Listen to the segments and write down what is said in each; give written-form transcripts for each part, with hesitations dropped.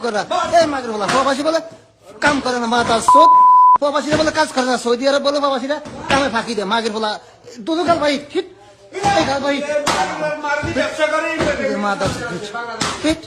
করে না। এই মাগের বলা প্রবাসী বলে কাম করে না মাথা সোদ, প্রবাসীরা বলে কাজ করে না, সৌদি আরব বলে প্রবাসীরা কামে ফাঁকি দেয়। মাগের বলা দুটো গাল ভাই ঠিক এই গাল ভাই মাথা ঠিক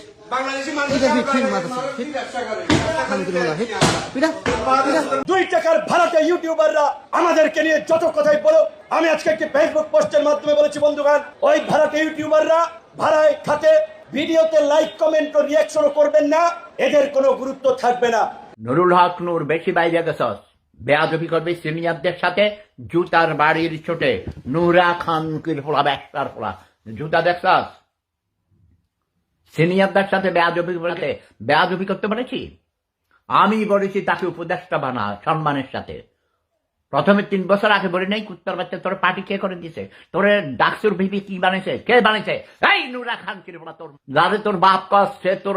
দুই টাকার ভাড়াটে ইউটিউবাররা আমাদেরকে নিয়ে যত কথাই বলো, আমি আজকে একটি ফেসবুক পোস্টের মাধ্যমে বলেছি বন্ধুগণ, ওই ভাড়াটে ইউটিউবাররা ভাড়ায় খাতে ভিডিওতে লাইক কমেন্ট ও রিয়াকশনও করবেন না, এদের কোনো গুরুত্ব থাকবে না। নুরুল হক নূর বেশি বাইরে গেছস, বেয়াদবি করবি সিনিয়রদের সাথে, জুতার বাড়ির ছোটে নুরা খান ফোলা ব্যাগটার ফোলা জুতা দেখছস, সিনিয়রদের সাথে বেয়াদবি করতে পারেছি। আমি বলেছি তাকে উপদেষ্টা বানা সম্মানের সাথে। প্রথমে 3 বছর আগে বলি নাই কুত্তার বাচ্চা তোর পার্টি কে করে দিছে, তোর ডাকসুর ভিপি কি বানাইছে, কে বানাইছে? এই নুরা খান কিরফোলা, তোর যাদের তোর বাপ কস সে তোর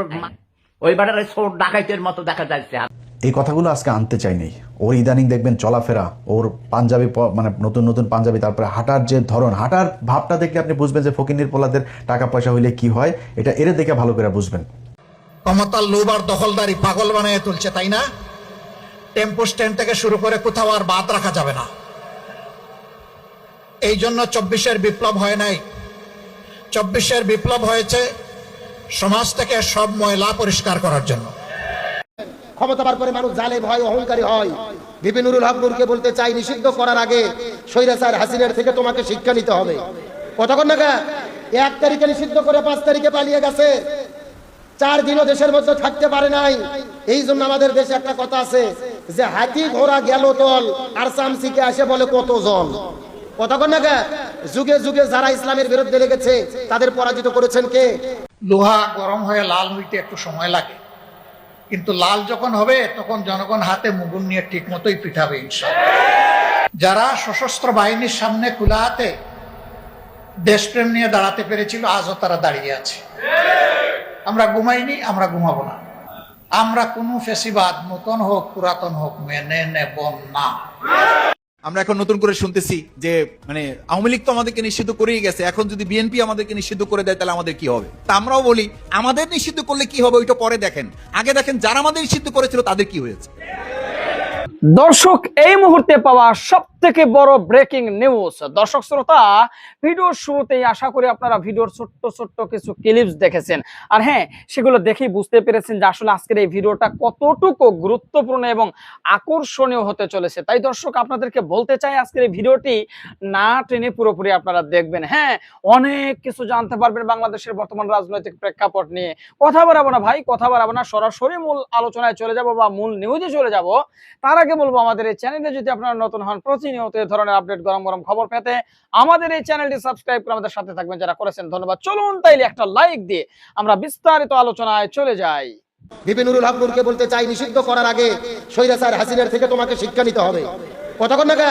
ওই বাটারে ছোট ডাকাইতের মতো দেখা যাচ্ছে। এই কথাগুলো আজকে আনতে চাইনি। ওর ইদানিং দেখবেন চলাফেরা, ওর পাঞ্জাবি মানে নতুন নতুন পাঞ্জাবি, তারপরে হাঁটার যে ধরন, হাঁটার ভাবটা দেখলে আপনি বুঝবেন যে ফকিন্নির পোলাদের টাকা পয়সা হইলে কি হয়, এটা এর দেখে ভালো করে বুঝবেন। ক্ষমতার লোভ আর দখলদারি পাগল বানিয়ে তুলছে, তাই না? টেম্পো স্ট্যান্ড থেকে শুরু করে কোথাও আর বাদ রাখা যাবে না। এই জন্য 24-এর বিপ্লব হয় নাই। 24-এর বিপ্লব হয়েছে সমাজ থেকে সব ময়লা পরিষ্কার করার জন্য। ক্ষমতা বার করে মানুষ জালেম হয়, অহংকারী হয়। বিপি নুরুল হক নূরকে বলতে চাই, নিষিদ্ধ করার আগে স্বৈরাচার হাসিনার থেকে তোমাকে শিক্ষা নিতে হবে। কতক্ষণ না 1 তারিখে নিষিদ্ধ করে 5 তারিখে পালিয়ে গেছে, 4 দিনও দেশের মধ্যে থাকতে পারে নাই। এই জন্য আমাদের দেশে একটা কথা আছে যে হাতি ঘোড়া গেল দল আর চামচিকে আসে বলে কতজন। কতক্ষণ না যুগে যুগে যারা ইসলামের বিরুদ্ধে লেগেছে তাদের পরাজিত করেছেন কে? লোহা গরম হয়ে লাল হইতে একটু সময় লাগে, কিন্তু লাল যখন হবে তখন জনগণ হাতে মুগুর নিয়ে ঠিক মতোই পিঠাবে ইনশাআল্লাহ। যারা সশস্ত্র বাহিনীর সামনে খোলা হাতে দেশপ্রেম নিয়ে দাঁড়াতে পেরেছিল, আজও তারা দাঁড়িয়ে আছে। আমরা ঘুমাইনি, আমরা ঘুমাবো না। আমরা কোনো ফেসিবাদ নতুন হোক পুরাতন হোক মেনে নেব না। আমরা এখন নতুন করে শুনতেছি যে মানে আওয়ামী লীগ তো আমাদেরকে নিষিদ্ধ করেই গেছে, এখন যদি বিএনপি আমাদেরকে নিষিদ্ধ করে দেয় তাহলে আমাদের কি হবে? তা আমরাও বলি আমাদের নিষিদ্ধ করলে কি হবে ওইটা পরে দেখেন, আগে দেখেন যারা আমাদের নিষিদ্ধ করেছিল তাদের কি হয়েছে। দর্শক, এই মুহূর্তে পাওয়া সবথেকে বড় ব্রেকিং নিউজ। দর্শক শ্রোতা, ভিডিওর শুরুতেই আশা করি আপনারা ভিডিওর ছোট্ট ছোট্ট কিছু ক্লিপস দেখেছেন, আর হ্যাঁ, সেগুলো দেখেই বুঝতে পেরেছেন যে আসলে আজকের এই ভিডিওটা কতটুকু গুরুত্বপূর্ণ এবং আকর্ষণীয় হতে চলেছে। তাই দর্শক, আপনাদেরকে বলতে চাই আজকের এই ভিডিওটি না টেনে পুরোপুরি আপনারা দেখবেন। হ্যাঁ, অনেক কিছু জানতে পারবেন বাংলাদেশের বর্তমান রাজনৈতিক প্রেক্ষাপট নিয়ে। কথা বাড়াবো না ভাই, কথা বাড়াবো না, সরাসরি মূল আলোচনায় চলে যাব বা মূল নিউজে চলে যাব। তার আগে বলবো, আমাদের এই চ্যানেলে যদি আপনারা নতুন হন, প্রতিনিয়ত এই ধরনের আপডেট গরম গরম খবর পেতে আমাদের এই চ্যানেলটি সাবস্ক্রাইব করে আমাদের সাথে থাকবেন যারা করেছেন, ধন্যবাদ। চলুন তাইলে একটা লাইক দিয়ে আমরা বিস্তারিত আলোচনায় চলে যাই। বিপি নুরুল হক নূরকে বলতে চাই, নিষিদ্ধ করার আগে স্বৈরাচার হাসিনার থেকে তোমাকে শিক্ষা নিতে হবে। কতক্ষণ না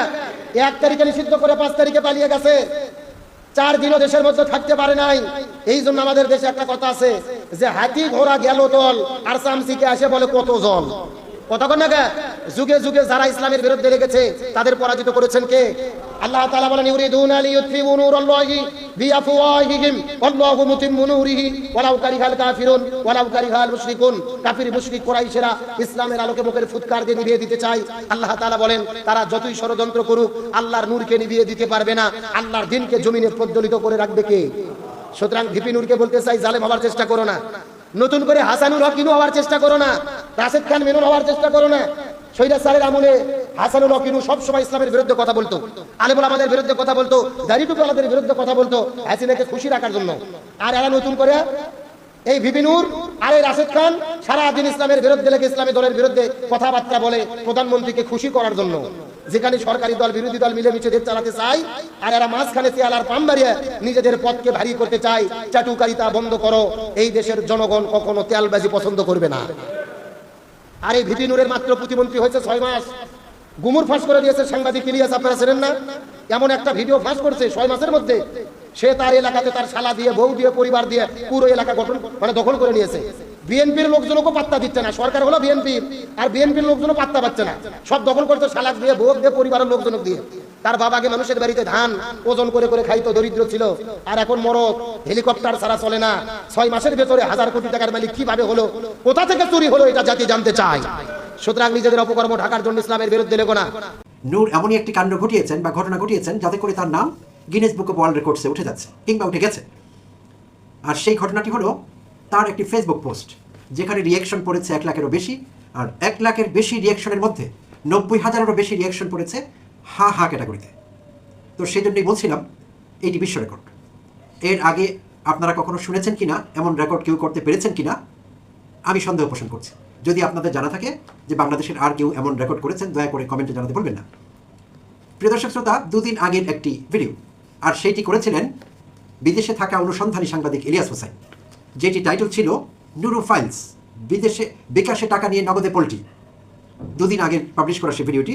1 তারিখে নিষিদ্ধ করে 5 তারিখে পালিয়ে গেছে, 4 দিনও দেশের মধ্যে থাকতে পারে নাই। এই জন্য আমাদের দেশে একটা কথা আছে যে হাতি ঘোড়া গেল দল আর চামচিকে আসে বলে কতজন। কতক্ষণ না যুগে যুগে যারা ইসলামের বিরুদ্ধে লেগেছে তাদের পরাজিত করেছেন কে? আল্লাহ তাআলা বলেন, ইউরিদুনা লিইউতফিউ নূরাল্লাহি বিআফওয়াহিহিম ওয়াল্লাহু মুতিম্মু নূরিহি ওয়ালাউ কারিহাল কাফিরুন ওয়ালাউ কারিহাল মুশরিকুন। কাফির মুশরিক কুরাইশরা ইসলামের আলোকে মুখের ফুৎকার দিয়ে নিভিয়ে দিতে চায়। আল্লাহ তাআলা বলেন, তারা যতই ষড়যন্ত্র করুক আল্লাহর নূরকে নিভিয়ে দিতে পারবে না। আল্লাহর দ্বীনকে জমিনে প্রজ্বলিত করে রাখবে কে? সুতরাং ভিপি নূরকে বলতে চাই, জালেম হওয়ার চেষ্টা করো না, নতুন করে হাসানুল হক ইনু হওয়ার চেষ্টা করো না, রাশেদ খান মেনন হওয়ার চেষ্টা করো না। স্বৈরাচারের আমলে হাসানুল হক ইনু সবসময় ইসলামের বিরুদ্ধে কথা বলতো, আলেমুল আমাদের বিরুদ্ধে কথা বলতো, দাড়িটুকুওয়ালাদের বিরুদ্ধে কথা বলতো হাসিনাকে খুশি রাখার জন্য। আর এরা নতুন করে এই ভিপি নূর আর এই রাশেদ খান সারাদিন ইসলামের বিরুদ্ধে লেগে ইসলামী দলের বিরুদ্ধে কথাবার্তা বলে প্রধানমন্ত্রীকে খুশি করার জন্য। যেখানে সরকারি দল বিরোধী দল মিলেমিশে দেশ চালাতে চায়, আর এরা মাঝখানে চেয়ালার পাম বাড়িয়ে নিজেদের পথকে ভারী করতে চায়। চাটুকারিতা বন্ধ করো, এই দেশের জনগণ কখনো তেলবাজি পছন্দ করবে না। আর এই ভিপি নূরের মাত্র প্রতিমন্ত্রী হয়েছে 6 মাস, গুমুর ফাঁস করে দিয়েছে সাংবাদিক ইলিয়াস, আপনারা ছিলেন না? এমন একটা ভিডিও ফাঁস করছে 6 মাসের মধ্যে, সে তার এলাকাতে তার শালা দিয়ে, বউ দিয়ে, পরিবার দিয়ে পুরো এলাকা গঠন দখল করে নিয়েছে। বিএনপির লোকজনকে পাত্তা দিচ্ছে না, সরকার হলো বিএনপি আর বিএনপির লোকজনও পাত্তা পাচ্ছে না, সব দখল করছে শালাক দিয়ে, বউ দিয়ে, পরিবারের লোকজনক দিয়ে। তার বাবাকে মানুষের বাড়িতে ধান ওজন করে করে খাইতো, দরিদ্র ছিল, আর এখন মরদ, হেলিকপ্টার ছাড়া চলে না। 6 মাসের ভেতরে 1000 কোটি টাকার মালিক কিভাবে হলো, কোথা থেকে চুরি হলো, এটা জাতি জানতে চায়। সুতরাং নিজেদের অপকর্ম ঢাকার জন্য ইসলামের বিরুদ্ধে লেগো না। নূর এমনই একটি কাণ্ড ঘটিয়েছেন বা ঘটনা ঘটিয়েছেন যাতে করে তার নাম গিনেস বুক অফ ওয়ার্ল্ড রেকর্ডসে উঠে যাচ্ছে কিংবা উঠে গেছে। আর সেই ঘটনাটি হলো তার একটি ফেসবুক পোস্ট, যেখানে রিয়াকশন পড়েছে 1 লাখেরও বেশি, আর 1 লাখের বেশি রিয়াকশনের মধ্যে 90,000-এরও বেশি রিয়াকশন পড়েছে হা হা ক্যাটাগরিতে। তো সেই জন্যই বলছিলাম এইটি বিশ্ব রেকর্ড। এর আগে আপনারা কখনো শুনেছেন কিনা, এমন রেকর্ড কেউ করতে পেরেছেন কিনা আমি সন্দেহ পোষণ করছি। যদি আপনাদের জানা থাকে যে বাংলাদেশের আর কেউ এমন রেকর্ড করেছেন, দয়া করে কমেন্টে জানাতে বলবেন না। প্রিয় দর্শক শ্রোতা, 2 দিন আগের একটি ভিডিও, আর সেইটি করেছিলেন বিদেশে থাকা অনুসন্ধানী সাংবাদিক ইলিয়াস হোসাইন, যেটি টাইটেল ছিল নুরু ফাইলস, বিদেশে বিকাশে টাকা নিয়ে নগদে পল্টি। 2 দিন আগে পাবলিশ করা সেই ভিডিওটি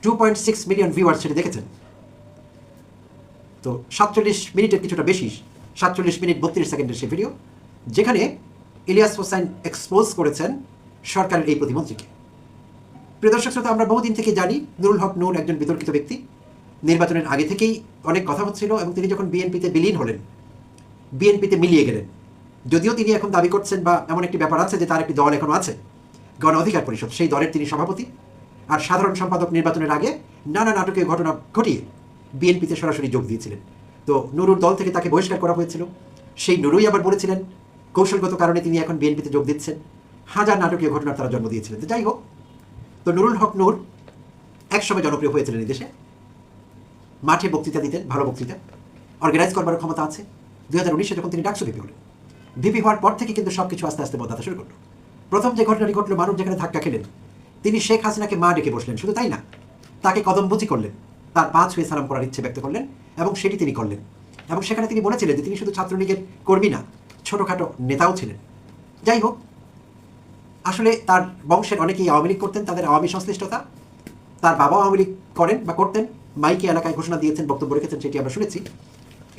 2.6 মিলিয়ন ভিউয়ার্স সেটি দেখেছেন। তো 47 মিনিটের কিছুটা বেশি, 47 মিনিট 32 সেকেন্ডের সেই ভিডিও, যেখানে ইলিয়াস হোসাইন এক্সপোজ করেছেন সরকারের এই প্রতিমন্ত্রীকে। প্রিয় দর্শক শ্রোতা, আমরা বহুদিন থেকে জানি নুরুল হক নূর একজন বিতর্কিত ব্যক্তি। নির্বাচনের আগে থেকেই অনেক কথা হচ্ছিল, এবং তিনি যখন বিএনপিতে বিলীন হলেন, বিএনপিতে মিলিয়ে গেলেন। যদিও তিনি এখন দাবি করছেন বা এমন একটি ব্যাপার আছে যে তার একটি দল এখনো আছে, গণ অধিকার পরিষদ, সেই দলের তিনি সভাপতি। আর সাধারণ সম্পাদক নির্বাচনের আগে নানা নাটকীয় ঘটনা ঘটিয়ে বিএনপিতে সরাসরি যোগ দিয়েছিলেন। তো নুরুর দল থেকে তাকে বহিষ্কার করা হয়েছিল। সেই নুরুই আবার বলেছিলেন কৌশলগত কারণে তিনি এখন বিএনপিতে যোগ দিচ্ছেন। হাজার নাটকীয় ঘটনার তারা জন্ম দিয়েছিলেন। তো যাই হোক, তো নুরুল হক নূর একসময় জনপ্রিয় হয়েছিলেন এই দেশে। মাঠে বক্তৃতা দিতেন, ভালো বক্তৃতা, অর্গানাইজ করবার ক্ষমতা আছে। 2019-এ যখন তিনি ডাকসু ভিপি হলেন, ভিপি হওয়ার পর থেকে কিন্তু সবকিছু আস্তে আস্তে বদলাতে শুরু করলো। প্রথম যে ঘটনাটি ঘটলো, মানুষ যেখানে ধাক্কা খেলেন, তিনি শেখ হাসিনাকে মা ডেকে বসলেন। শুধু তাই না, তাকে কদমবুচি করলেন, তার পা ছুঁয়ে সালাম করার ইচ্ছে ব্যক্ত করলেন, এবং সেটি তিনি করলেন। এবং সেখানে তিনি বলেছিলেন যে তিনি শুধু ছাত্রলীগের কর্মী না, ছোটোখাটো নেতাও ছিলেন। যাই হোক, আসলে তার বংশের অনেকেই আওয়ামী লীগ করতেন, তাদের আওয়ামী সংশ্লিষ্টতা। তার বাবাও আওয়ামী লীগ করেন বা করতেন, মাইকে এলাকায় ঘোষণা দিয়েছেন, বক্তব্য রেখেছেন, সেটি আমরা শুনেছি।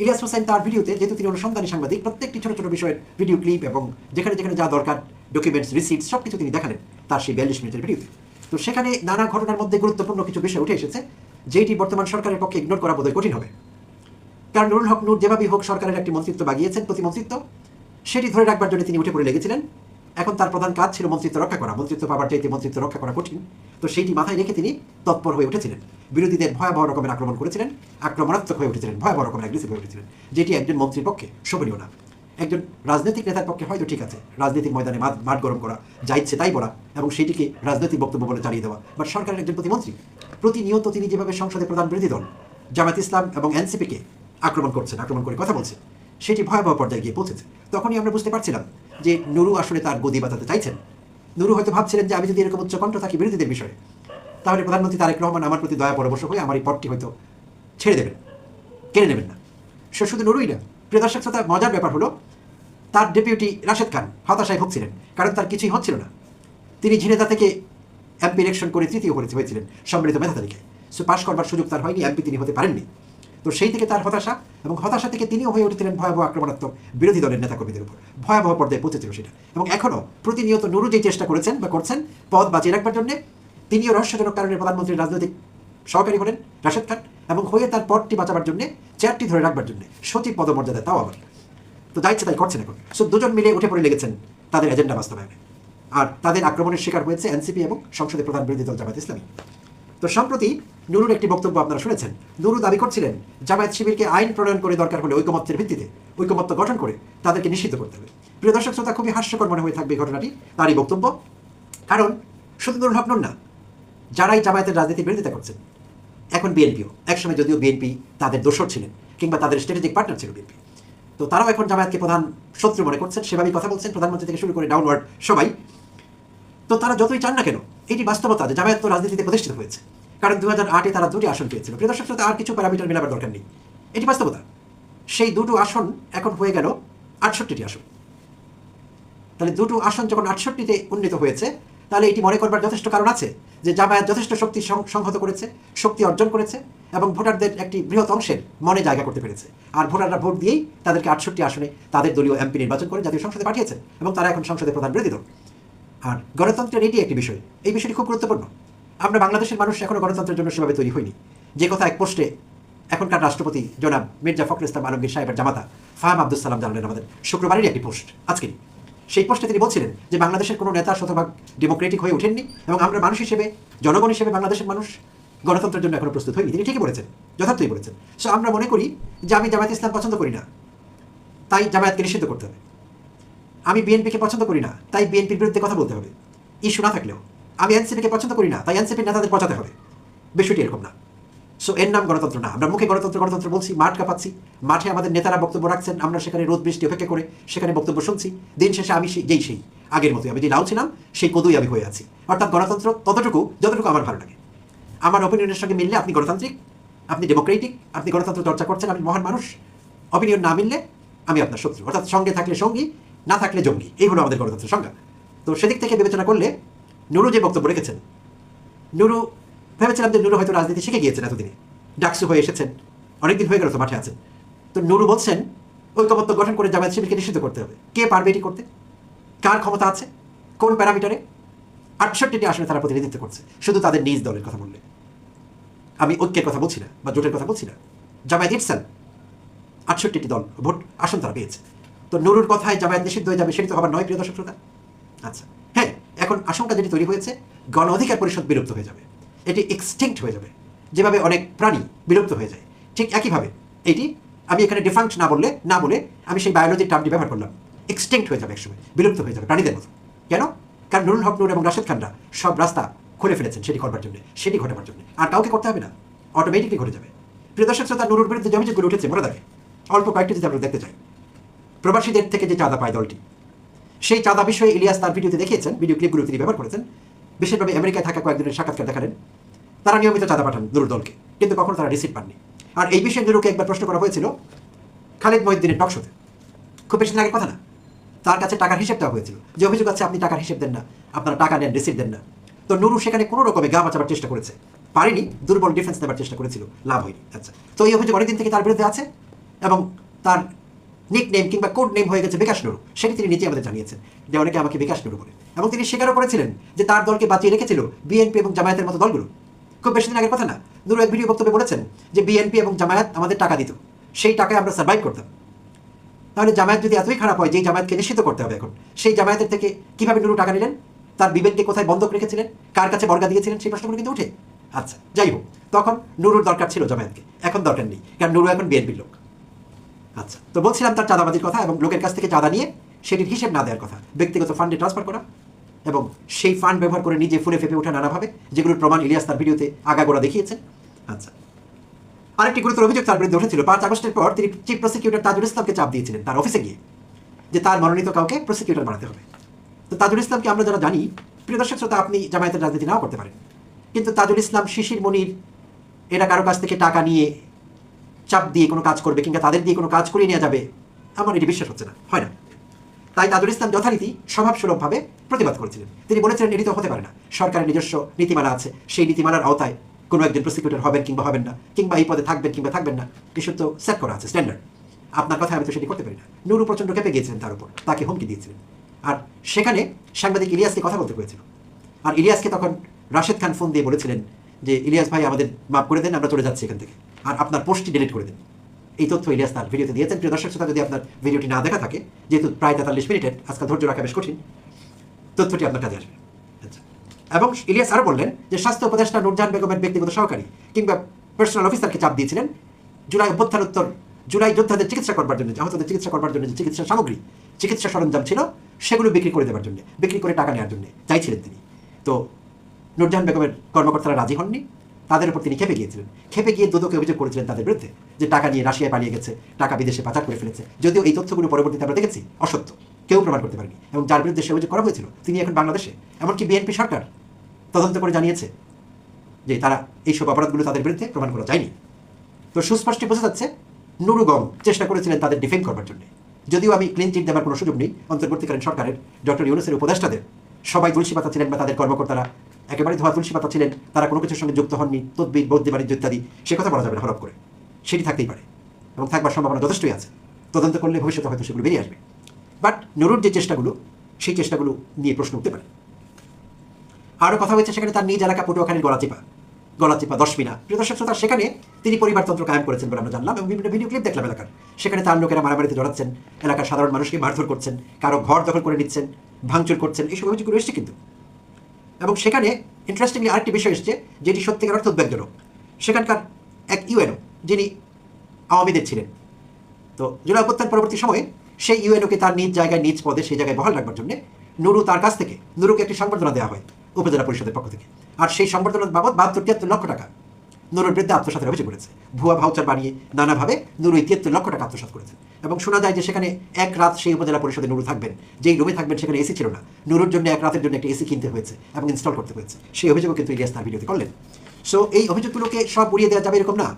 ইলিয়াস হোসাইন তার ভিডিওতে, যেহেতু তিনি অনুসন্ধানী সাংবাদিক, প্রত্যেকটি ছোটো ছোটো বিষয়ের ভিডিও ক্লিপ এবং যেখানে যেখানে যা দরকার ডকুমেন্টস, রিসিপ্ট, সব কিছু তিনি দেখালেন তার সেই 42 মিনিটের ভিডিওতে। তো সেখানে নানা ঘটনার মধ্যে গুরুত্বপূর্ণ কিছু বিষয় উঠে এসেছে, যেটি বর্তমান সরকারের পক্ষে ইগনোর করা বোধহয় কঠিন হবে। কারণ নুরুল হক নূর যেভাবেই হোক সরকারের একটি মন্ত্রিত্ব বাগিয়েছেন, প্রতিমন্ত্রিত্ব, সেটি ধরে রাখবার জন্য তিনি উঠে পড়ে লেগেছিলেন। এখন তার প্রধান কাজ ছিল মন্ত্রিত্ব রক্ষা করা। মন্ত্রিত্ব পাবার চাইতে মন্ত্রিত্ব রক্ষা করা কঠিন। তো সেইটি মাথায় রেখে তিনি তৎপর হয়ে উঠেছিলেন, বিরোধীদের ভয়াবহ রকমের আক্রমণ করেছিলেন, আক্রমণাত্মক হয়ে উঠেছিলেন, ভয়াবহ রকমের অ্যাগ্রেসিভ হয়ে উঠেছিলেন, যেটি একজন মন্ত্রীর পক্ষে শোভনীয় না। একজন রাজনৈতিক নেতার পক্ষে হয়তো ঠিক আছে, রাজনৈতিক ময়দানে মাঠ গরম করা, যা ইচ্ছে তাই বলা, এবং সেইটিকে রাজনৈতিক বক্তব্য বলে চালিয়ে দেওয়া। বাট সরকারের একজন প্রতিমন্ত্রী, প্রতিনিয়ত তিনি যেভাবে সংসদে প্রধান বিরোধী দল জামাত ইসলাম এবং এনসিপিকে আক্রমণ করছেন, আক্রমণ করে কথা বলছেন, সেটি ভয়াবহ পর্যায়ে গিয়ে পৌঁছেছে। তখনই আমরা বুঝতে পারছিলাম যে নুরু আসলে তার গদি বাঁচাতে চাইছেন। নুরু হয়তো ভাবছিলেন যে আমি যদি এরকম উচ্চকণ্ঠ থাকি বিরোধীদের বিষয়ে, তাহলে প্রধানমন্ত্রী তারেক রহমান আমার প্রতি দয়া পরবশ হয়ে আমার এই পদটি হয়তো ছেড়ে দেবেন, কেড়ে নেবেন না। সে শুধু নুরুই না, প্রিয় দর্শক শ্রোতা, মজার ব্যাপার হলো তার ডেপুটি রাশেদ খান হতাশায় ভুগছিলেন, কারণ তার কিছুই হচ্ছিল না। তিনি ঝিনেদা থেকে এমপি ইলেকশন করে 3য় হয়েছিলেন সম্মিলিত মেধা তালিকায়। সো পাশ করবার সুযোগ তার হয়নি, এমপি তিনি হতে পারেননি। তো সেই থেকে তার হতাশা, এবং হতাশা থেকে তিনিও হয়ে উঠেছিলেন ভয়াবহ আক্রমণাত্মক বিরোধী দলের নেতাকর্মীদের উপর। ভয়াবহ পর্যায়ে পৌঁছেছিল সেটা। এবং এখনও প্রতিনিয়ত নুরু যেই চেষ্টা করেছেন বা করছেন পদ বাঁচিয়ে রাখবার জন্য, তিনিও রহস্যজনক কারণে প্রধানমন্ত্রীর রাজনৈতিক সহকারী হলেন রাশেদ খান, এবং হয়ে তার পদটি বাঁচাবার জন্য, চেয়ারটি ধরে রাখবার জন্য সচিব পদমর্যাদায়, তাও আবার। তো যাইছে তাই করছেন এখন। সো দুজন মিলে উঠে পড়ে লেগেছেন তাদের এজেন্ডা বাস্তবায়নে। আর তাদের আক্রমণের শিকার হয়েছে এনসিপি এবং সংসদে প্রধান বিরোধী দল জামায়াত ইসলামী। তো সম্প্রতি নুরুর একটি বক্তব্য আপনারা শুনেছেন। নুরু দাবি করছিলেন জামায়াত শিবিরকে আইন প্রণয়ন করে, দরকার হলে ঐকমত্যের ভিত্তিতে ঐকমত্য গঠন করে তাদেরকে নিষিদ্ধ করতে হবে। প্রিয় দর্শক শ্রোতা, খুবই হাস্যকর মনে হয়ে থাকবে এই ঘটনাটি, তারই বক্তব্য। কারণ শুধু নুরুল হক নন না, যারাই জামায়াতের রাজনীতির বিরোধিতা করছেন, এখন বিএনপিও, একসময় যদিও বিএনপি তাদের দোসর ছিলেন কিংবা তাদের স্ট্র্যাটেজিক পার্টনার ছিল বিএনপি, তো তারাও এখন জামায়াতকে প্রধান শত্রু মনে করছেন, সেভাবেই কথা বলছেন, প্রধানমন্ত্রী থেকে শুরু করে ডাউনওয়ার্ড সবাই। তো তারা যতই চান না কেন, এটি বাস্তবতা যে জামায়াত তো রাজনীতিতে প্রতিষ্ঠিত হয়েছে। কারণ 2008-এ তারা 2টি আসন পেয়েছিল। প্রিয় দর্শক শ্রোতা, আর কিছু প্যারামিটার মেলাবার দরকার নেই, এটি বাস্তবতা। সেই 2টো আসন এখন হয়ে গেল 68টি আসন। তাহলে 2টো আসন যখন 68তে উন্নীত হয়েছে, তাহলে এটি মনে করবার যথেষ্ট কারণ আছে যে জামায়াত যথেষ্ট শক্তি সংহত করেছে, শক্তি অর্জন করেছে, এবং ভোটারদের একটি বৃহৎ অংশের মনে জায়গা করতে পেরেছে। আর ভোটাররা ভোট দিয়েই তাদেরকে 68 আসনে তাদের দলীয় এমপি নির্বাচন করে জাতীয় সংসদে পাঠিয়েছেন, এবং তারা এখন সংসদে প্রধান বিরোধী দল। আর গণতন্ত্রের এটি একটি বিষয়, এই বিষয়টি খুব গুরুত্বপূর্ণ। আমরা বাংলাদেশের মানুষ এখনো গণতন্ত্রের জন্য সেভাবে তৈরি হয়নি। যে কথা এক পোস্টে এখনকার রাষ্ট্রপতি জনাব মির্জা ফখরুল ইসলাম আলমগীর সাহেবের জামাতা ফাহাম আব্দুল সালাম জানালেন আমাদের শুক্রবারেরই একটি পোস্ট আজকেরই। সেই পোস্টে তিনি বলছিলেন যে বাংলাদেশের কোনো নেতা শতভাগ ডেমোক্রেটিক হয়ে ওঠেননি এবং আমরা মানুষ হিসেবে, জনগণ হিসেবে বাংলাদেশের মানুষ গণতন্ত্রের জন্য এখনো প্রস্তুত হয়নি। তিনি ঠিকই বলেছেন, যথার্থই বলেছেন। সো আমরা মনে করি যে আমি জামায়াত ইসলাম পছন্দ করি না, তাই জামায়াতকে নিষিদ্ধ করতে হবে। আমি বিএনপিকে পছন্দ করি না, তাই বিএনপির বিরুদ্ধে কথা বলতে হবে ইস্যু না থাকলেও। আমি এনসিপিকে পছন্দ করি না, তাই এনসিপির নেতাদের পচাতে হবে। বিষয়টি এরকম না। সো এর নাম গণতন্ত্র না। আমরা মুখে গণতন্ত্র গণতন্ত্র বলছি, মাঠ কাঁপাচ্ছি, মাঠে আমাদের নেতারা বক্তব্য রাখছেন, আমরা সেখানে রোদ বৃষ্টি অপেক্ষা করে সেখানে বক্তব্য শুনছি। দিন শেষে আমি সেই আগের মতোই, আমি যে লাউ ছিলাম সেই কদুই আমি হয়ে আছি। অর্থাৎ গণতন্ত্র ততটুকু যতটুকু আমার ভালো লাগে। আমার অপিনিয়নের সঙ্গে মিললে আপনি গণতান্ত্রিক, আপনি ডেমোক্রেটিক, আপনি গণতন্ত্র চর্চা করছেন, আপনি মহান মানুষ। অপিনিয়ন না মিললে আমি আপনার শত্রু। অর্থাৎ সঙ্গে থাকলে সঙ্গী, না থাকলে জঙ্গি। এই হলো আমাদের গণতন্ত্রের সংজ্ঞা। তো সেদিক থেকে বিবেচনা করলে নুরু যে বক্তব্য রেখেছেন, নুরু ভেবেছিলাম যে নুরু হয়তো রাজনীতি শিখে গিয়েছেন, এতদিনে ডাকসু হয়ে এসেছেন, অনেকদিন হয়ে গেল তো মাঠে আছেন। তো নুরু বলছেন ঐক্যমত্য গঠন করে জামায়াত শিবিরকে নিষিদ্ধ করতে হবে। কে পারবে এটি করতে? কার ক্ষমতা আছে? কোন প্যারামিটারে? 68টি আসনে তারা প্রতিনিধিত্ব করছে, শুধু তাদের নিজ দলের কথা বললে। আমি ঐক্যের কথা বলছি না বা জোটের কথা বলছি না। জামায়াত ইটসেলফ 68টি দল ভোট আসন তারা পেয়েছে। তো নুরুর কথায় জামায়াত নিষিদ্ধ হয়ে যাবে, সেটি তো হবার নয়, প্রিয় দর্শক শ্রোতা। আচ্ছা, হ্যাঁ, এখন আশঙ্কা যেটি তৈরি হয়েছে, গণ অধিকার পরিষদ বিলুপ্ত হয়ে যাবে, এটি এক্সটিংক্ট হয়ে যাবে। যেভাবে অনেক প্রাণী বিলুপ্ত হয়ে যায়, ঠিক একইভাবে এটি, আমি এখানে ডিফাঙ্ক্ট না বলে আমি সেই বায়োলজির টার্মটি ব্যবহার করলাম। এক্সটিংক্ট হয়ে যাবে, একসময় বিলুপ্ত হয়ে যাবে প্রাণীদের মতো। কেন? কারণ নুরুল হক নূর এবং রাশেদ খানরা সব রাস্তা খুলে ফেলেছেন সেটি করবার জন্য, সেটি ঘটাবার জন্য। আর কাউকে করতে হবে না, অটোমেটিকলি ঘটে যাবে। প্রিয় দর্শক শ্রোতা, নুরুর বিরুদ্ধে যে অভিযোগগুলো উঠেছে মনে থাকে, অল্প কয়েকটি যদি আমরা দেখতে চাই। প্রবাসীদের থেকে যে চাঁদা পায় দলটি, সেই চাঁদা বিষয়ে ইলিয়াস তার ভিডিওতে দেখিয়েছেন, ভিডিও ক্লিপগুলো তিনি ব্যবহার করেছেন। বিশেষভাবে আমেরিকায় থাকা কয়েকজনের সাক্ষাৎকার দেখালেন। তারা নিয়মিত চাঁদা পাঠান নুরুর দলকে, কিন্তু কখনো তারা রিসিভ পাননি। আর এই বিষয়ে নুরুকে একবার প্রশ্ন করা হয়েছিল খালিদ মহিউদ্দিনের টক শোতে, খুব বেশি দিন আগের কথা না। তার কাছে টাকার হিসেব দেওয়া হয়েছিল, যে অভিযোগ আছে আপনি টাকার হিসেব দেন না, আপনারা টাকা নেন, রিসিভ দেন না। তো নুরু সেখানে কোনো রকমে গা বাঁচাবার চেষ্টা করেছে, পারেনি, দুর্বল ডিফেন্স নেবার চেষ্টা করেছিল, লাভ হয়নি। আচ্ছা, তো এই অভিযোগ অনেকদিন থেকে তার বিরুদ্ধে আছে এবং তার নিক নেম কিংবা কোড নেম হয়ে গেছে বিকাশ নুরু। সেটি তিনি নিজে আমাদের জানিয়েছেন যে অনেকে আমাকে বিকাশ নুরু বলে, এবং তিনি স্বীকারও করেছিলেন যে তার দলকে বাঁচিয়ে রেখেছিল বিএনপি এবং জামায়াতের মতো দলগুলো। খুব বেশি দিন আগের কথা না, নুরু এক ভিডিও বক্তব্যে বলেছেন যে বিএনপি এবং জামায়াত আমাদের টাকা দিত, সেই টাকায় আমরা সার্ভাইভ করতাম। তাহলে জামায়াত যদি এতই খারাপ হয়, যেই জামায়াতকে নিষিদ্ধ করতে হবে এখন, সেই জামায়াতের থেকে কিভাবে নুরু টাকা নিলেন? তার বিবেককে কোথায় বন্ধক রেখেছিলেন? কার কাছে বর্গা দিয়েছিলেন? সেই প্রশ্নগুলো কিন্তু উঠে। আচ্ছা, যাই হোক, তখন নুরুর দরকার ছিল জামায়াতকে, এখন দরকার নেই, কারণ নুরু এখন বিএনপির লোক। আচ্ছা, তো বলছিলাম তার চাঁদাবাজির কথা এবং লোকের কাছ থেকে চাঁদা নিয়ে সেটির হিসেব না দেওয়ার কথা, ব্যক্তিগত ফান্ডে ট্রান্সফার করা এবং সেই ফান্ড ব্যবহার করে নিজে ফুলে ফেপে ওঠা নানাভাবে, যেগুলোর প্রমাণ ইলিয়াস তার ভিডিওতে আগাগোড়া দেখিয়েছেন। আচ্ছা, আরেকটি গুরুতর অভিযোগ তার বিরুদ্ধে উঠেছিল। 5 আগস্টের পর তিনি চিফ প্রসিকিউটর তাজুল ইসলামকে চাপ দিয়েছিলেন তার অফিসে গিয়ে, যে তার মনোনীত কাউকে প্রসিকিউটর বানাতে হবে। তো তাজুল ইসলামকে আমরা যারা জানি, প্রিয় দর্শক শ্রোতা, আপনি জামায়াতের রাজনীতি নাও করতে পারেন, কিন্তু তাজুল ইসলাম, শিশির মনির এরা কারো কাছ থেকে টাকা নিয়ে চাপ দিয়ে কোনো কাজ করবে কিংবা তাদের দিয়ে কোনো কাজ করিয়ে নেওয়া যাবে, আমার এটি বিশ্বাস হচ্ছে না, হয় না। তাই তাজুল ইসলাম যথারীতি স্বভাবসুলভভাবে প্রতিবাদ করেছিলেন। তিনি বলেছিলেন এটি তো হতে পারে না, সরকারের নিজস্ব নীতিমালা আছে, সেই নীতিমালার আওতায় কোনো একজন প্রসিকিউটর হবেন কিংবা হবেন না, কিংবা এই পদে থাকবেন কিংবা থাকবেন না, কিছু তো সেট করা আছে, স্ট্যান্ডার্ড। আপনার কথা আমি তো সেটি করতে পারি না। নুরু প্রচণ্ড কেঁপে গিয়েছিলেন তার উপর, তাকে হুমকি দিয়েছিলেন। আর সেখানে সাংবাদিক ইলিয়াসকে কথা বলতে হয়েছিল। আর ইলিয়াসকে তখন রাশেদ খান ফোন দিয়ে বলেছিলেন যে ইলিয়াস ভাই, আমাদের মাফ করে দেন, আমরা চলে যাচ্ছি এখান থেকে, আর আপনার পোস্টটি ডিলিট করে দেন। এই তথ্য ইলিয়াস তার ভিডিওতে দিয়েছেন। প্রিয় দর্শক শ্রোতা, যদি আপনার ভিডিওটি না দেখা থাকে, যেহেতু প্রায় 43 মিনিটের, আজকাল ধৈর্য রাখা বেশ কঠিন, তথ্যটি আপনার কাজে আসবে। আচ্ছা, এবং ইলিয়াস আরও বললেন যে স্বাস্থ্য উপদেষ্টা নূরজাহান বেগমের ব্যক্তিগত সহকারী কিংবা পার্সোনাল অফিসারকে চাপ দিয়েছিলেন জুলাই অভ্যুত্থানোত্তর জুলাই যোদ্ধাদের চিকিৎসা করবার জন্য, আহতদের চিকিৎসা করবার জন্য যে চিকিৎসা সামগ্রী, চিকিৎসা সরঞ্জাম ছিল, সেগুলো বিক্রি করে দেওয়ার জন্য, বিক্রি করে টাকা নেওয়ার জন্য চাইছিলেন তিনি। তো নূরজাহান বেগমের কর্মকর্তারা রাজি হননি, তাদের উপর তিনি খেপে গিয়েছিলেন। খেপে গিয়ে দুদকে অভিযোগ করেছিলেন তাদের বিরুদ্ধে যে টাকা নিয়ে রাশিয়ায় পালিয়ে গেছে, টাকা বিদেশে পাচার করে ফেলেছে। যদিও এই তথ্যগুলো পরবর্তীতে আমরা দেখেছি অসত্য, কেউ প্রমাণ করতে পারেনি, এবং যার বিরুদ্ধে সে অভিযোগ করা হয়েছিল তিনি এখন বাংলাদেশে। এমনকি বিএনপি সরকার তদন্ত করে জানিয়েছে যে তারা এইসব অপরাধগুলো তাদের বিরুদ্ধে প্রমাণ করা যায়নি। তো সুস্পষ্ট বোঝা যাচ্ছে নুরুগম চেষ্টা করেছিলেন তাদের ডিফেন্ড করবার জন্য। যদিও আমি ক্লিন চিট দেওয়ার কোনো সুযোগ নেই, অন্তর্বর্তীকালীন সরকারের ডক্টর ইউনূসের উপদেষ্টাদের সবাই তুলসী পাতা ছিলেন, বা তাদের কর্মকর্তারা একেবারে ধোয়া তুলসী পাতা ছিলেন, তারা কোনো কিছুর সঙ্গে যুক্ত হননি, তদবির, বৌদ্ধ বাণিজ্য ইত্যাদি, সে কথা বলা যাবে না হরপ করে। সেটি থাকতেই পারে এবং থাকবার সম্ভাবনা যথেষ্টই আছে, তদন্ত করলে ভবিষ্যতে হয়তো সেগুলো বেরিয়ে আসবে। বাট নুরুর যে চেষ্টাগুলো, সেই চেষ্টাগুলো নিয়ে প্রশ্ন উঠতে পারে। আরও কথা হয়েছে সেখানে তার নিজ এলাকা পটুয়াখালীর গলাচিপা, গলাচিপা 10 মিনা। প্রিয় দর্শক শ্রোতা, সেখানে তিনি পরিবারতন্ত্র কায়েম করেছেন বলে আমরা জানলাম, এবং বিভিন্ন ভিডিও ক্লিপ দেখলাম এলাকার। সেখানে তার লোকেরা মারামারিতে জড়াচ্ছেন, এলাকার সাধারণ মানুষকে মারধর করছেন, কারো ঘর দখল করে নিচ্ছেন, ভাঙচুর করছেন, এইসব অভিযোগগুলো এসছে কিন্তু। এবং সেখানে ইন্টারেস্টিংলি আরেকটি বিষয় এসছে, যেটি সত্যিকার অর্থ উদ্বেগজনক। সেখানকার এক ইউএনও, যিনি আওয়ামীদের ছিলেন, তো জুলাই অভ্যুত্থান পরবর্তী সময়ে সেই ইউএনওকে তার নিজ জায়গায় নিজ পদে সেই জায়গায় বহাল রাখবার জন্য নুরু তার কাছ থেকে নুরুকে একটি সংবর্ধনা দেওয়া হয় উপজেলা পরিষদের পক্ষ থেকে। আর সেই সংবর্ধনার বাবদ 72-73 লক্ষ টাকা নুরুর বিরুদ্ধে আত্মসাতের অভিযোগ করেছে। ভুয়া ভাউচার বানিয়ে নানাভাবে নুরু 73 লক্ষ টাকা আত্মসাৎ করেছে। এবং শোনা যায় যে সেখানে এক রাত সেই উপজেলা পরিষদে নুরু থাকবেন, যেই রুমে থাকবেন সেখানে এসি ছিল না, নুরুর জন্য এক রাতের জন্য একটি এসি কিনতে হয়েছে এবং ইনস্টল করতে হয়েছে। সেই অভিযোগও কিন্তু ইলিয়াস তার ভিডিওতে করলেন। সো এই অভিযোগগুলোকে সব উড়িয়ে দেওয়া যাবে এরকম না।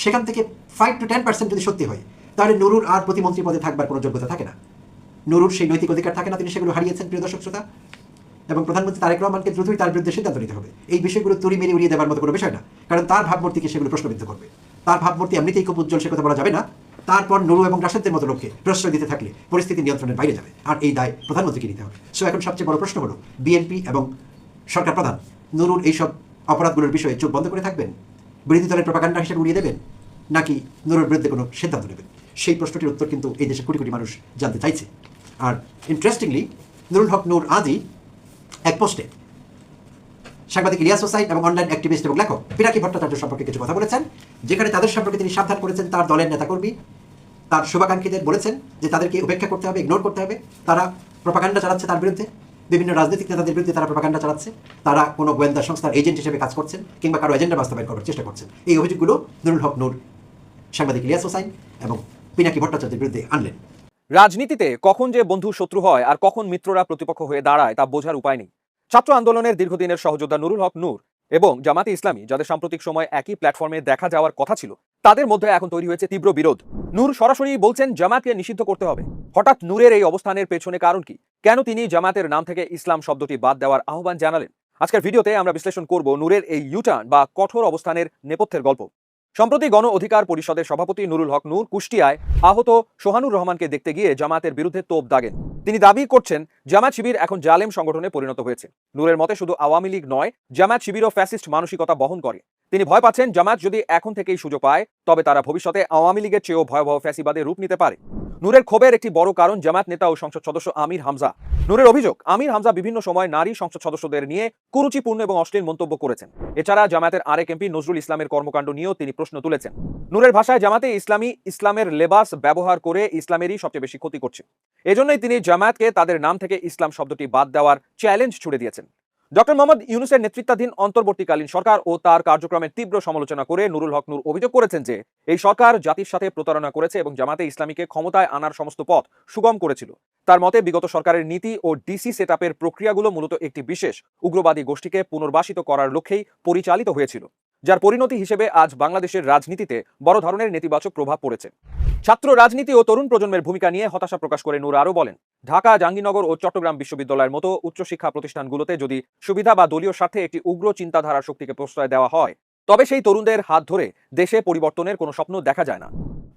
সেখান থেকে 5 to 10% যদি সত্যি হয়, তাহলে নুরুর আর প্রতিমন্ত্রী পদে থাকবার কোনো যোগ্যতা থাকে না। নুরুর সেই নৈতিক অধিকার থাকে না, তিনি সেগুলো হারিয়েছেন প্রিয় দর্শক শ্রোতা। এবং প্রধানমন্ত্রী তারেক রহমানকে দ্রুতই তার বিরুদ্ধে সিদ্ধান্ত নিতে হবে। এই বিষয়গুলো তুড়ি মেরে উড়িয়ে দেওয়ার মতো কোনো বিষয় না, কারণ তার ভাবমূর্তিকে সেগুলো প্রশ্নবিদ্ধ করবে। তার ভাবমূর্তি এমনিতেই খুব উজ্জ্বল, সে কথা বলা যাবে না। তারপর নুরু এবং রাশেদদের মতো লোককে প্রশ্রয় দিতে থাকলে পরিস্থিতি নিয়ন্ত্রণের বাইরে যাবে, আর এই দায় প্রধানমন্ত্রীকে নিতে হবে। সো এখন সবচেয়ে বড় প্রশ্ন হলো, বিএনপি এবং সরকার প্রধান নুরুর এইসব অপরাধগুলোর বিষয়ে চোখ বন্ধ করে থাকবেন, বিরোধী দলের প্রপাগান্ডা হিসেবে উড়িয়ে দেবেন, নাকি নুরুর বিরুদ্ধে কোনো সিদ্ধান্ত নেবেন? সেই প্রশ্নটির উত্তর কিন্তু এই দেশে কোটি কোটি মানুষ জানতে চাইছে। আর ইন্টারেস্টিংলি, নুরুল হক নূর আজই এক পোস্টে সাংবাদিক ইলিয়াস হোসাইন এবং অনলাইন অ্যাক্টিভিস্ট এবং লেখক পিনাকি ভট্টাচার্য সম্পর্কে কিছু কথা বলেছেন, যেখানে তাদের সম্পর্কে তিনি সাবধান করেছেন। তার দলের নেতাকর্মী, তার শুভাকাঙ্ক্ষীদের বলেছেন যে তাদেরকে উপেক্ষা করতে হবে, ইগনোর করতে হবে। তারা প্রপাগান্ডা চালাচ্ছে তার বিরুদ্ধে, বিভিন্ন রাজনৈতিক নেতাদের বিরুদ্ধে তারা প্রপাগান্ডা চালাচ্ছে, তারা কোনো গোয়েন্দা সংস্থার এজেন্ট হিসেবে কাজ করছেন কিংবা কারো এজেন্ডা বাস্তবায়ন করার চেষ্টা করছেন। এই অভিযোগগুলো নুরুল হক নূর সাংবাদিক ইলিয়াস হোসাইন এবং পিনাকি ভট্টাচার্যের বিরুদ্ধে আনলেন। রাজনীতিতে কখন যে বন্ধু শত্রু হয় আর কখন মিত্ররা প্রতিপক্ষ হয়ে দাঁড়ায় তা বোঝার উপায় নেই। ছাত্র আন্দোলনের দীর্ঘদিনের সহযোদ্ধা নুরুল হক নূর এবং জামাতে ইসলামী, যাদের সাম্প্রতিক সময় একই প্ল্যাটফর্মে দেখা যাওয়ার কথা ছিল, তাদের মধ্যে এখন তৈরি হয়েছে তীব্র বিরোধ। নূর সরাসরি বলছেন জামাতকে নিষিদ্ধ করতে হবে। হঠাৎ নূরের এই অবস্থানের পেছনে কারণ কি? কেন তিনি জামাতের নাম থেকে ইসলাম শব্দটি বাদ দেওয়ার আহ্বান জানালেন? আজকের ভিডিওতে আমরা বিশ্লেষণ করব নূরের এই ইউটার্ন বা কঠোর অবস্থানের নেপথ্যের গল্প। সম্প্রতি গণ অধিকার পরিষদের সভাপতি নুরুল হক নূর কুষ্টিয়ায় আহত সোহানুর রহমানকে দেখতে গিয়ে জামাতের বিরুদ্ধে তোপ দাগেন। তিনি দাবি করছেন জামাত শিবির এখন জালেম সংগঠনে পরিণত হয়েছে। নূরের মতে শুধু আওয়ামী লীগ নয়, জামাত শিবিরও ফ্যাসিস্ট মানসিকতা বহন করে। তিনি ভয় পাচ্ছেন জামাত যদি এখন থেকেই সুযোগ পায়, তবে তারা ভবিষ্যতে আওয়ামী লীগের চেয়েও ভয়াবহ ফ্যাসিবাদে রূপ নিতে পারে। নূরের ক্ষোভের একটি বড় কারণ জামাত নেতা ও সংসদ সদস্য আমির হামজা। নূরের অভিযোগ, আমির হামজা বিভিন্ন সময় নারী সংসদ সদস্যদের নিয়ে কুরুচিপূর্ণ এবং অশ্লীল মন্তব্য করেছেন। এছাড়া জামাতের আরেক এমপি নজরুল ইসলামের কর্মকাণ্ড নিয়েও তিনি প্রশ্ন তুলেছেন। নূরের ভাষায় জামাতে ইসলামী ইসলামের লেবাস ব্যবহার করে ইসলামেরই সবচেয়ে বেশি ক্ষতি করছে। এজন্যই তিনি জামায়াতকে তাদের নাম থেকে ইসলাম শব্দটি বাদ দেওয়ার চ্যালেঞ্জ ছুড়ে দিয়েছেন। ডক্টর মোহাম্মদ ইউনূসের নেতৃত্বাধীন অন্তর্বর্তীকালীন সরকার ও তার কার্যক্রমের তীব্র সমালোচনা করে নুরুল হক নূর অভিযোগ করেছেন যে এই সরকার জাতির সাথে প্রতারণা করেছে এবং জামাতে ইসলামীকে ক্ষমতায় আনার সমস্ত পথ সুগম করেছিল। তার মতে বিগত সরকারের নীতি ও ডিসি সেটআপের প্রক্রিয়াগুলো মূলত একটি বিশেষ উগ্রবাদী গোষ্ঠীকে পুনর্বাসিত করার লক্ষ্যেই পরিচালিত হয়েছিল, যার পরিণতি হিসেবে আজ বাংলাদেশের রাজনীতিতে বড় ধরনের নেতিবাচক প্রভাব পড়েছে। ছাত্র রাজনীতি ও তরুণ প্রজন্মের ভূমিকা নিয়ে হতাশা প্রকাশ করে নূর আরও বলেন, ঢাকা, জাহাঙ্গীরনগর ও চট্টগ্রাম বিশ্ববিদ্যালয়ের মতো উচ্চশিক্ষা প্রতিষ্ঠানগুলোতে যদি সুবিধা বা দলীয় স্বার্থে একটি উগ্র চিন্তাধারার শক্তিকে প্রশ্রয় দেওয়া হয়, তবে সেই তরুণদের হাত ধরে দেশে পরিবর্তনের কোনো স্বপ্ন দেখা যায় না।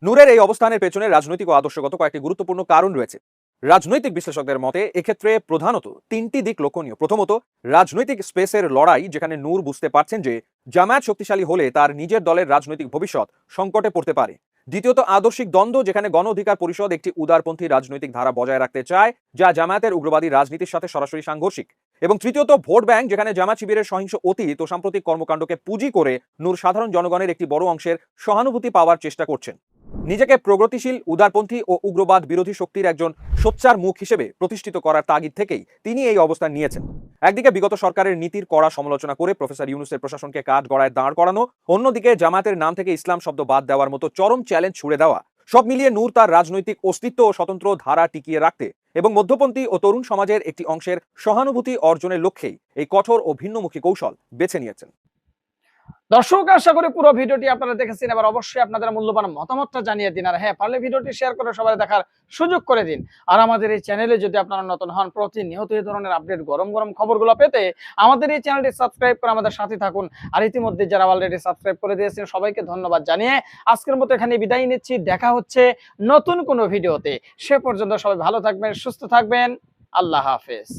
নূরের এই অবস্থানের পেছনে রাজনৈতিক ও আদর্শগত কয়েকটি গুরুত্বপূর্ণ কারণ রয়েছে। রাজনৈতিক বিশ্লেষকদের মতে এক্ষেত্রে প্রধানত তিনটি দিক লক্ষণীয়। প্রথমত, রাজনৈতিক স্পেসের লড়াই, যেখানে নূর বুঝতে পারছেন যে জামায়াত শক্তিশালী হলে তার নিজের দলের রাজনৈতিক ভবিষ্যৎ সংকটে পড়তে পারে। দ্বিতীয়ত, আদর্শিক দ্বন্দ্ব, যেখানে গণ অধিকার পরিষদ একটি উদারপন্থী রাজনৈতিক ধারা বজায় রাখতে চায় যা জামায়াতের উগ্রবাদী রাজনীতির সাথে সরাসরি সাংঘর্ষিক। এবং তৃতীয়ত, ভোট ব্যাংক, যেখানে জামায়াত শিবিরের সহিংস অতীত ও সাম্প্রতিক কর্মকাণ্ডকে পুঁজি করে নূর সাধারণ জনগণের একটি বড় অংশের সহানুভূতি পাওয়ার চেষ্টা করছেন। নিজেকে প্রগতিশীল, উদারপন্থী ও উগ্রবাদ বিরোধী শক্তির একজন সোচ্চার মুখ হিসেবে প্রতিষ্ঠিত করার তাগিদ থেকেই তিনি এই অবস্থান নিয়েছেন। একদিকে বিগত সরকারের নীতির কড়া সমালোচনা করে প্রফেসর ইউনূসের প্রশাসনকে কাঠগড়ায় দাঁড় করানো, অন্যদিকে জামায়াতের নাম থেকে ইসলাম শব্দ বাদ দেওয়ার মতো চরম চ্যালেঞ্জ ছুড়ে দেওয়া, সব মিলিয়ে নূর তার রাজনৈতিক অস্তিত্ব ও স্বতন্ত্র ধারা টিকিয়ে রাখতে এবং মধ্যপন্থী ও তরুণ সমাজের একটি অংশের সহানুভূতি অর্জনের লক্ষ্যেই এই কঠোর ও ভিন্নমুখী কৌশল বেছে নিয়েছেন। দর্শক, আশা করি পুরো ভিডিওটি আপনারা দেখেছেন। এবার অবশ্যই আপনাদের মূল্যবান মতামতটা জানিয়ে দিন, আর হ্যাঁ, পারলে ভিডিওটি শেয়ার করে সবাই দেখার সুযোগ করে দিন। আর আমাদের এই চ্যানেলে যদি আপনারা নতুন হন, প্রতিনিয়ত এই ধরনের আপডেট, গরম গরম খবরগুলো পেতে আমাদের এই চ্যানেলটি সাবস্ক্রাইব করে আমাদের সাথে থাকুন। আর ইতিমধ্যে যারা অলরেডি সাবস্ক্রাইব করে দিয়েছেন সবাইকে ধন্যবাদ জানিয়ে আজকের মতো এখানে বিদায় নিচ্ছি। দেখা হচ্ছে নতুন কোনো ভিডিওতে। সে পর্যন্ত সবাই ভালো থাকবেন, সুস্থ থাকবেন। আল্লাহ হাফেজ।